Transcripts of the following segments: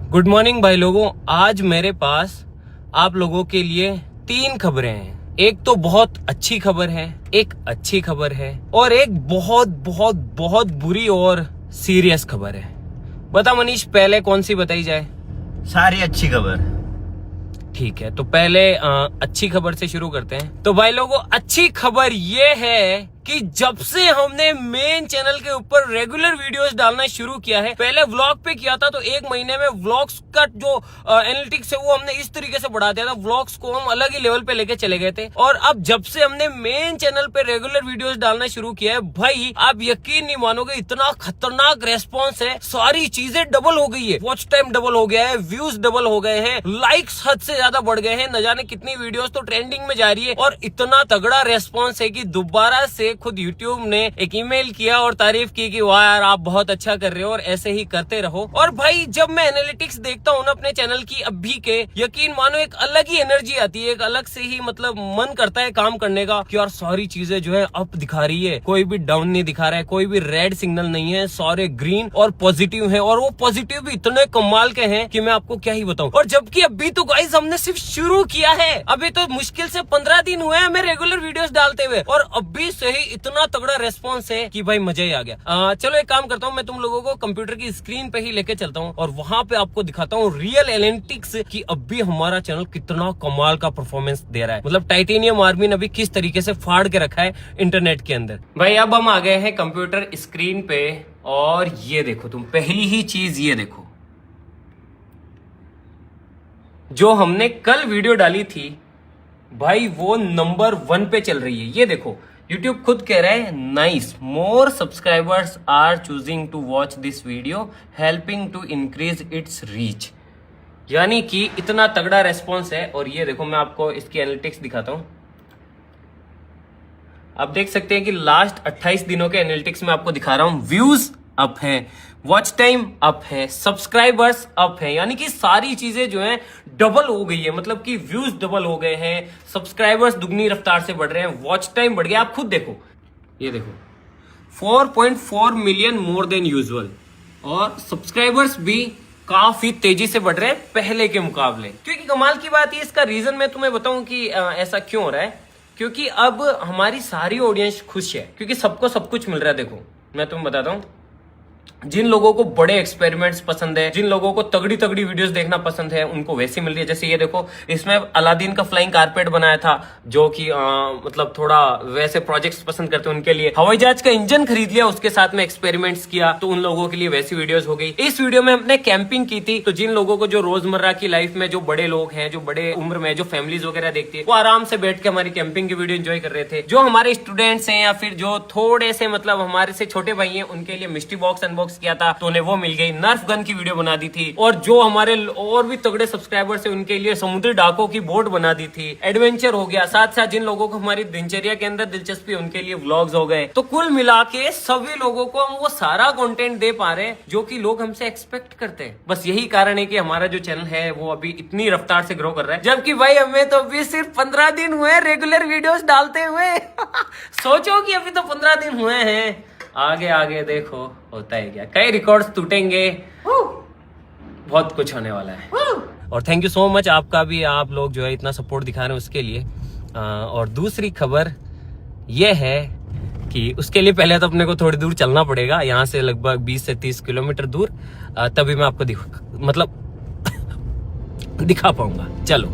Good morning भाई लोगों। आज मेरे पास आप लोगों के लिए 3 खबरें हैं। एक तो बहुत अच्छी खबर है, एक अच्छी खबर है और एक बहुत बहुत बहुत बुरी और सीरियस खबर है। बता मनीष, पहले कौन सी बताई जाए? सारी अच्छी खबर। ठीक है, तो पहले अच्छी खबर से शुरू करते हैं। तो भाई लोगों, अच्छी खबर ये है कि जब से हमने मेन चैनल के ऊपर रेगुलर वीडियोस डालना शुरू किया है, पहले व्लॉग पे किया था तो 1 महीने में व्लॉग्स का जो एनालिटिक्स है वो हमने इस तरीके से बढ़ा दिया था, व्लॉग्स को हम अलग ही लेवल पे लेके चले गए थे। और अब जब से हमने मेन चैनल पे रेगुलर वीडियोस डालना शुरू किया है, भाई आप यकीन नहीं मानोगे, इतना खतरनाक रेस्पॉन्स है। सारी चीजें डबल हो गई है, वॉच टाइम डबल हो गया है, व्यूज डबल हो गए हैं, लाइक्स हद से ज्यादा बढ़ गए हैं, न जाने कितनी वीडियोस तो ट्रेंडिंग में जा रही है। और इतना तगड़ा रेस्पॉन्स है कि दोबारा से खुद यूट्यूब ने एक ईमेल किया और तारीफ की कि वाह यार आप बहुत अच्छा कर रहे हो और ऐसे ही करते रहो। और भाई जब मैं एनालिटिक्स देखता हूँ ना अपने चैनल की अभी के, यकीन मानो एक अलग ही एनर्जी आती है, एक अलग से ही मतलब मन करता है काम करने का कि यार सारी चीजें जो है अप दिखा रही है, कोई भी डाउन नहीं दिखा रहा है, कोई भी रेड सिग्नल नहीं है, सारे ग्रीन और पॉजिटिव है। और वो पॉजिटिव भी इतने कमाल के हैं कि मैं आपको क्या ही बताऊं। और जबकि अभी तो गाइस हमने सिर्फ शुरू किया है, अभी तो मुश्किल से 15 दिन हुए हैं हमें रेगुलर वीडियोस डालते हुए और अभी से ही इतना तगड़ा रेस्पॉन्स है कि भाई मजा ही आ गया। चलो एक काम करता हूँ, मैं तुम लोगों को कंप्यूटर की स्क्रीन पे ही लेके चलता हूँ और वहां पे आपको दिखाता हूँ रियल एनालिटिक्स कि अभी हमारा चैनल कितना कमाल का परफॉर्मेंस दे रहा है। मतलब टाइटेनियम आर्मी ने अभी किस तरीके से फाड़ के रखा है इंटरनेट के अंदर। भाई अब हम आ गए हैं कंप्यूटर स्क्रीन पे और ये देखो, तुम पहली ही चीज ये देखो, जो हमने कल वीडियो डाली थी भाई वो नंबर 1 पे चल रही है। ये देखो, YouTube खुद कह रहा है nice, more subscribers are choosing to watch this video, helping to increase its reach. यानी कि इतना तगड़ा रेस्पॉन्स है। और ये देखो, मैं आपको इसकी एनालिटिक्स दिखाता हूं। आप देख सकते हैं कि लास्ट 28 दिनों के एनालिटिक्स में आपको दिखा रहा हूं, व्यूज अप है, वॉच टाइम अप है, सब्सक्राइबर्स अप है, यानी कि सारी चीजें जो हैं डबल हो गई है। मतलब कि व्यूज डबल हो गए हैं, सब्सक्राइबर्स दुगनी रफ्तार से बढ़ रहे हैं, वॉच टाइम बढ़ गया। आप खुद देखो, ये देखो 4.4 मिलियन मोर देन यूजुअल, और सब्सक्राइबर्स भी काफी तेजी से बढ़ रहे हैं पहले के मुकाबले। क्योंकि कमाल की बात है, इसका रीजन मैं तुम्हें बताऊं कि ऐसा क्यों हो रहा है। क्योंकि अब हमारी सारी ऑडियंस खुश है, क्योंकि सबको सब कुछ मिल रहा है। देखो मैं तुम्हें बताता हूं, जिन लोगों को बड़े एक्सपेरिमेंट्स पसंद है, जिन लोगों को तगड़ी तगड़ी वीडियोस देखना पसंद है, उनको वैसी मिल रही है। जैसे ये देखो, इसमें अलादीन का फ्लाइंग कारपेट बनाया था, जो कि मतलब थोड़ा वैसे प्रोजेक्ट्स पसंद करते हैं उनके लिए। हवाई जहाज का इंजन खरीद लिया, उसके साथ में एक्सपेरिमेंट्स किया, तो उन लोगों के लिए वैसी वीडियोस हो गई। इस वीडियो में हमने कैंपिंग की थी, तो जिन लोगों को जो रोजमर्रा की लाइफ में जो बड़े लोग हैं, जो बड़े उम्र में जो फैमिलीज वगैरह देखती है, वो आराम से बैठ के हमारी कैंपिंग की वीडियो एंजॉय कर रहे थे। जो हमारे स्टूडेंट्स हैं या फिर जो थोड़े से मतलब हमारे से छोटे भाई हैं, उनके लिए मिस्ट्री बॉक्स अनबॉक्स किया था, तो उन्हें वो मिल गई। नर्फ गन की वीडियो बना दी थी। और जो हमारे और भी तगड़े सब्सक्राइबर्स हैं, उनके लिए समुद्री डाकों की बोट बना दी थी। एडवेंचर हो गया। साथ साथ जिन लोगों को हमारी दिनचर्या के अंदर दिलचस्पी, उनके लिए व्लॉग्स हो गए। तो कुल मिला के सभी लोगों को हम वो सारा कंटेंट दे पा रहे हैं जो कि लोग हमसे एक्सपेक्ट करते हैं। बस यही कारण है कि हमारा जो चैनल है वो अभी इतनी रफ्तार से ग्रो कर रहा है। जबकि भाई हमें तो अभी सिर्फ 15 दिन हुए रेगुलर वीडियोस डालते हुए। सोचो कि अभी तो 15 दिन हुए हैं, आगे आगे देखो होता है क्या, कई रिकॉर्ड्स टूटेंगे, बहुत कुछ होने वाला है। और थैंक यू सो मच आपका भी, आप लोग जो है इतना सपोर्ट दिखा रहे हैं उसके लिए। और दूसरी खबर यह है कि उसके लिए पहले तो अपने को थोड़ी दूर चलना पड़ेगा, यहाँ से लगभग 20 से 30 किलोमीटर दूर, तभी मैं आपको दिखा पाऊंगा। चलो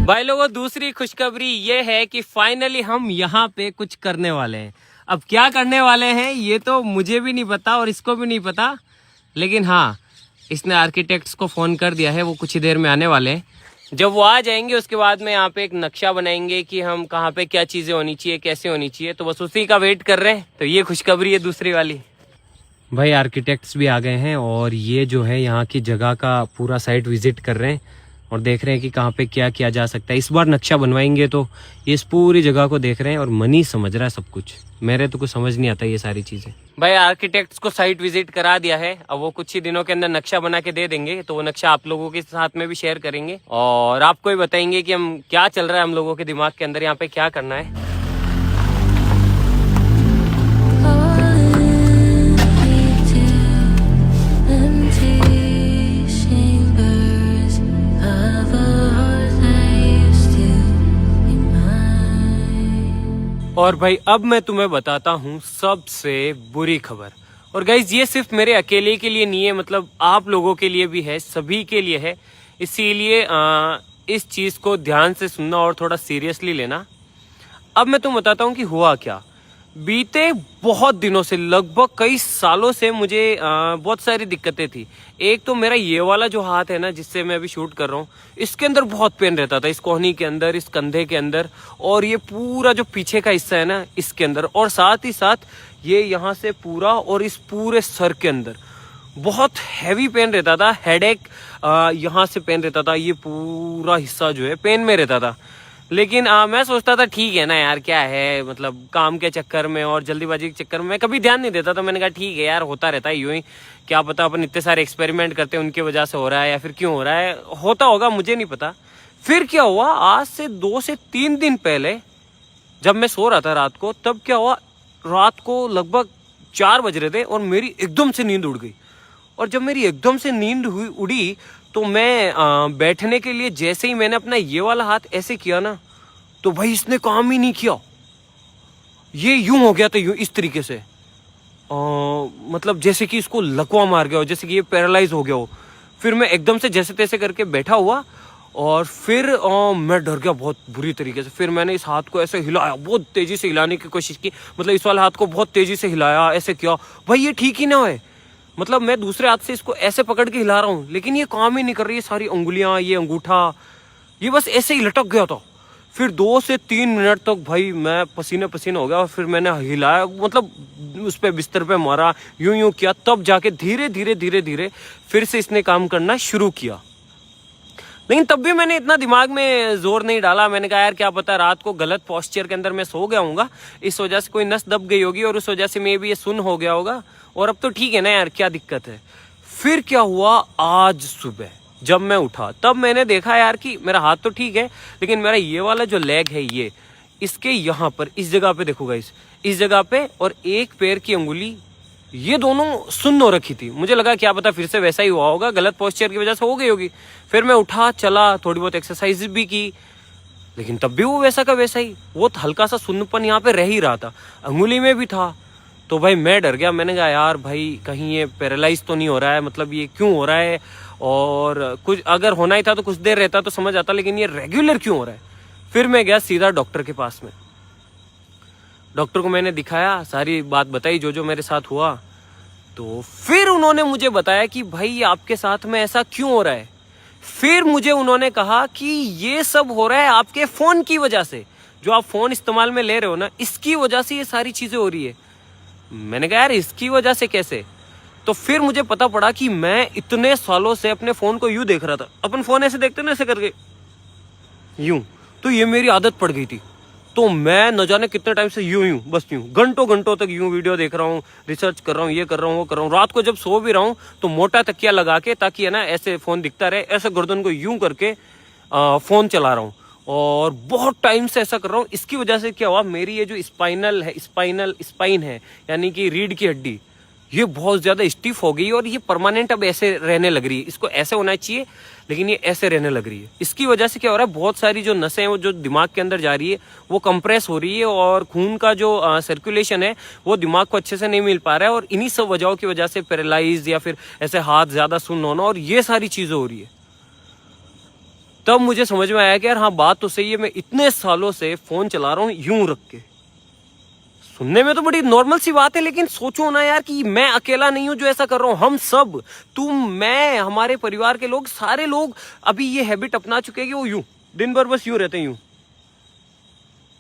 भाई लोगों, दूसरी खुशखबरी ये है कि फाइनली हम यहाँ पे कुछ करने वाले हैं। अब क्या करने वाले हैं ये तो मुझे भी नहीं पता और इसको भी नहीं पता, लेकिन हाँ, इसने आर्किटेक्ट्स को फोन कर दिया है, वो कुछ ही देर में आने वाले हैं। जब वो आ जाएंगे उसके बाद में यहाँ पे एक नक्शा बनाएंगे कि हम कहाँ पे क्या चीजें होनी चाहिए, कैसे होनी चाहिए। तो बस उसी का वेट कर रहे हैं। तो ये खुशखबरी है दूसरी वाली। भाई आर्किटेक्ट्स भी आ गए हैं और ये जो है यहाँ की जगह का पूरा साइट विजिट कर रहे हैं और देख रहे हैं कि कहाँ पे क्या किया जा सकता है। इस बार नक्शा बनवाएंगे तो ये इस पूरी जगह को देख रहे हैं और मनी समझ रहा है सब कुछ। मेरे तो कुछ समझ नहीं आता ये सारी चीजें। भाई आर्किटेक्ट्स को साइट विजिट करा दिया है, अब वो कुछ ही दिनों के अंदर नक्शा बना के दे देंगे, तो वो नक्शा आप लोगों के साथ में भी शेयर करेंगे और आपको भी बताएंगे कि हम क्या चल रहा है हम लोगों के दिमाग के अंदर, यहाँ पे क्या करना है। और भाई अब मैं तुम्हें बताता हूँ सबसे बुरी खबर। और गाइज ये सिर्फ मेरे अकेले के लिए नहीं है, मतलब आप लोगों के लिए भी है, सभी के लिए है। इसीलिए इस चीज को ध्यान से सुनना और थोड़ा सीरियसली लेना। अब मैं तुम्हें बताता हूँ कि हुआ क्या। बीते बहुत दिनों से, लगभग कई सालों से मुझे बहुत सारी दिक्कतें थी। एक तो मेरा ये वाला जो हाथ है ना, जिससे मैं अभी शूट कर रहा हूँ, इसके अंदर बहुत पेन रहता था, इस कोहनी के अंदर, इस कंधे के अंदर, और ये पूरा जो पीछे का हिस्सा है ना, इसके अंदर, और साथ ही साथ ये यहाँ से पूरा और इस पूरे सर के अंदर बहुत हैवी पेन रहता था। हेडेक, यहाँ से पेन रहता था, ये पूरा हिस्सा जो है पेन में रहता था। लेकिन मैं सोचता था ठीक है ना यार, क्या है, मतलब काम के चक्कर में और जल्दीबाजी के चक्कर में मैं कभी ध्यान नहीं देता था। मैंने कहा ठीक है यार, होता रहता है यूं ही, क्या पता अपन इतने सारे एक्सपेरिमेंट करते हैं उनकी वजह से हो रहा है या फिर क्यों हो रहा है, होता होगा, मुझे नहीं पता। फिर क्या हुआ, आज से 2 से 3 दिन पहले जब मैं सो रहा था रात को, तब क्या हुआ, रात को लगभग 4 बज रहे थे और मेरी एकदम से नींद उड़ गई। और जब मेरी एकदम से नींद उड़ी तो मैं बैठने के लिए जैसे ही मैंने अपना ये वाला हाथ ऐसे किया ना, तो भाई इसने काम ही नहीं किया। ये यूं हो गया था, यूं इस तरीके से, मतलब जैसे कि इसको लकवा मार गया हो, जैसे कि ये पैरालाइज हो गया हो। फिर मैं एकदम से जैसे तैसे करके बैठा हुआ और फिर मैं डर गया बहुत बुरी तरीके से। फिर मैंने इस हाथ को ऐसे हिलाया, बहुत तेजी से हिलाने की कोशिश की, मतलब इस वाले हाथ को बहुत तेजी से हिलाया, ऐसे किया, भाई ये ठीक ही ना है। मतलब मैं दूसरे हाथ से इसको ऐसे पकड़ के हिला रहा हूँ, लेकिन ये काम ही नहीं कर रही है। सारी उंगलियां, ये अंगूठा, ये बस ऐसे ही लटक गया था। फिर 2 से 3 मिनट तक भाई मैं पसीने पसीने हो गया। और फिर मैंने हिलाया, मतलब उस पे बिस्तर पे मारा, यूं यूं किया, तब जाके धीरे धीरे धीरे धीरे फिर से इसने काम करना शुरू किया। लेकिन तब भी मैंने इतना दिमाग में जोर नहीं डाला। मैंने कहा यार क्या पता रात को गलत पोस्चर के अंदर मैं सो गया हूँगा, इस वजह से कोई नस दब गई होगी और उस वजह से मे भी ये सुन्न हो गया होगा, और अब तो ठीक है ना यार, क्या दिक्कत है। फिर क्या हुआ, आज सुबह जब मैं उठा तब मैंने देखा यार कि मेरा हाथ तो ठीक है, लेकिन मेरा ये वाला जो लेग है, ये इसके यहाँ पर इस जगह पे देखो गाइस, इस जगह पे और एक पैर की अंगुली, ये दोनों सुन्न हो रखी थी। मुझे लगा क्या पता फिर से वैसा ही हुआ होगा, गलत पोस्चर की वजह से हो गई होगी। फिर मैं उठा, चला, थोड़ी बहुत एक्सरसाइज भी की, लेकिन तब भी वो वैसा का वैसा ही, वो हल्का सा सुन्नपन यहाँ पे रह ही रहा था, अंगुली में भी था। तो भाई मैं डर गया। मैंने कहा यार भाई कहीं ये पैरालाइज तो नहीं हो रहा है, मतलब ये क्यों हो रहा है, और कुछ अगर होना ही था तो कुछ देर रहता तो समझ आता, लेकिन ये रेगुलर क्यों हो रहा है। फिर मैं गया सीधा डॉक्टर के पास में। डॉक्टर को मैंने दिखाया, सारी बात बताई जो जो मेरे साथ हुआ। तो फिर उन्होंने मुझे बताया कि भाई आपके साथ में ऐसा क्यों हो रहा है। फिर मुझे उन्होंने कहा कि ये सब हो रहा है आपके फोन की वजह से, जो आप फोन इस्तेमाल में ले रहे हो ना, इसकी वजह से ये सारी चीजें हो रही है। मैंने कहा यार इसकी वजह से कैसे। तो फिर मुझे पता पड़ा कि मैं इतने सालों से अपने फोन को यूं देख रहा था। अपन फोन ऐसे देखते ना, ऐसे करके यूं, तो ये मेरी आदत पड़ गई थी। तो मैं न जाने कितने टाइम से यूं बस यूं घंटों घंटों तक यूं वीडियो देख रहा हूँ, रिसर्च कर रहा हूँ, ये कर रहा हूँ, वो कर रहा हूँ। रात को जब सो भी रहा हूँ तो मोटा तकिया लगा के, ताकि है ना ऐसे फोन दिखता रहे, ऐसे गर्दन को यूं करके फोन चला रहा हूँ, और बहुत टाइम से ऐसा कर रहा हूँ। इसकी वजह से क्या हुआ, मेरी ये जो स्पाइन है, यानी कि रीढ़ की हड्डी, ये बहुत ज्यादा स्टिफ हो गई और ये परमानेंट अब ऐसे रहने लग रही है। इसको ऐसे होना चाहिए, लेकिन ये ऐसे रहने लग रही है। इसकी वजह से क्या हो रहा है, बहुत सारी जो नसें हैं वो जो दिमाग के अंदर जा रही है वो कंप्रेस हो रही है, और खून का जो सर्कुलेशन है वो दिमाग को अच्छे से नहीं मिल पा रहा है, और इन्हीं सब वजहों की वजह से पैरालाइज या फिर ऐसे हाथ ज्यादा सुन्न होना और ये सारी चीजें हो रही है। तब मुझे समझ में आया कि यार हाँ बात तो सही है, मैं इतने सालों से फोन चला रहा हूँ यूं रख के। सुनने में तो बड़ी नॉर्मल सी बात है, लेकिन सोचो ना यार कि मैं अकेला नहीं हूं जो ऐसा कर रहा हूं। हम सब, तुम, मैं, हमारे परिवार के लोग, सारे लोग अभी ये हैबिट अपना चुके हैं कि वो यूं दिन भर बस यूं रहते हैं यूं।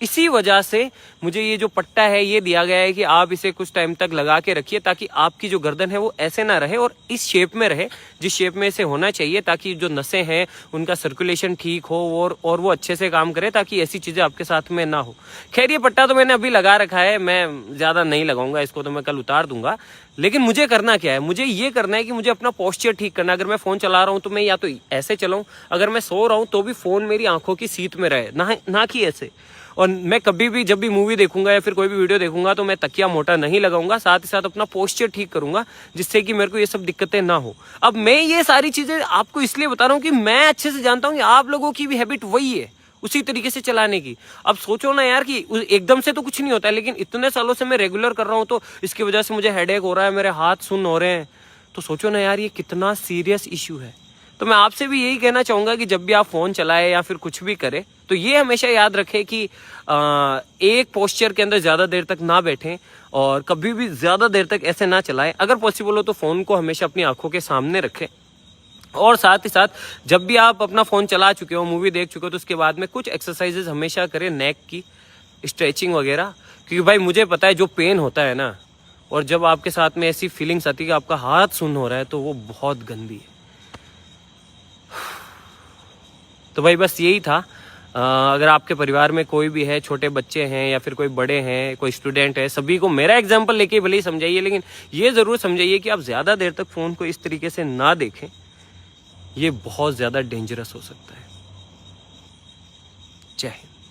इसी वजह से मुझे ये जो पट्टा है ये दिया गया है कि आप इसे कुछ टाइम तक लगा के रखिए, ताकि आपकी जो गर्दन है वो ऐसे ना रहे और इस शेप में रहे जिस शेप में इसे होना चाहिए, ताकि जो नसें हैं उनका सर्कुलेशन ठीक हो और वो अच्छे से काम करे, ताकि ऐसी चीजें आपके साथ में ना हो। खैर ये पट्टा तो मैंने अभी लगा रखा है, मैं ज्यादा नहीं लगाऊंगा इसको, तो मैं कल उतार दूंगा। लेकिन मुझे करना क्या है, मुझे ये करना है कि मुझे अपना पोस्चर ठीक करना है। अगर मैं फोन चला रहा हूं तो मैं या तो ऐसे चलाऊं, अगर मैं सो रहा हूं तो भी फोन मेरी आंखों की सीध में रहे, ना कि ऐसे। और मैं कभी भी जब भी मूवी देखूंगा या फिर कोई भी वीडियो देखूंगा तो मैं तकिया मोटा नहीं लगाऊंगा, साथ ही साथ अपना पोस्चर ठीक करूंगा, जिससे कि मेरे को ये सब दिक्कतें ना हो। अब मैं ये सारी चीजें आपको इसलिए बता रहा हूं कि मैं अच्छे से जानता हूं कि आप लोगों की भी हैबिट वही है, उसी तरीके से चलाने की। अब सोचो ना यार कि एकदम से तो कुछ नहीं होता है, लेकिन इतने सालों से मैं रेगुलर कर रहा हूं तो इसकी वजह से मुझे हेडेक हो रहा है, मेरे हाथ सुन्न हो रहे हैं। तो सोचो ना यार ये कितना सीरियस इश्यू है। तो मैं आपसे भी यही कहना चाहूंगा कि जब भी आप फोन चलाए या फिर कुछ भी करें तो ये हमेशा याद रखें कि एक पोस्चर के अंदर ज्यादा देर तक ना बैठें और कभी भी ज्यादा देर तक ऐसे ना चलाएं। अगर पॉसिबल हो तो फोन को हमेशा अपनी आंखों के सामने रखें। और साथ ही साथ जब भी आप अपना फोन चला चुके हो, मूवी देख चुके हो, तो उसके बाद में कुछ एक्सरसाइजेज हमेशा करें, नेक की स्ट्रेचिंग वगैरह। क्योंकि भाई मुझे पता है जो पेन होता है ना, और जब आपके साथ में ऐसी फीलिंग्स आती है कि आपका हाथ सुन्न हो रहा है, तो वो बहुत गंदी है। तो भाई बस यही था। अगर आपके परिवार में कोई भी है, छोटे बच्चे हैं या फिर कोई बड़े हैं, कोई स्टूडेंट है, सभी को मेरा एग्जांपल लेके भले ही समझाइए, लेकिन ये जरूर समझाइए कि आप ज्यादा देर तक फोन को इस तरीके से ना देखें, ये बहुत ज्यादा डेंजरस हो सकता है। जय हिंद।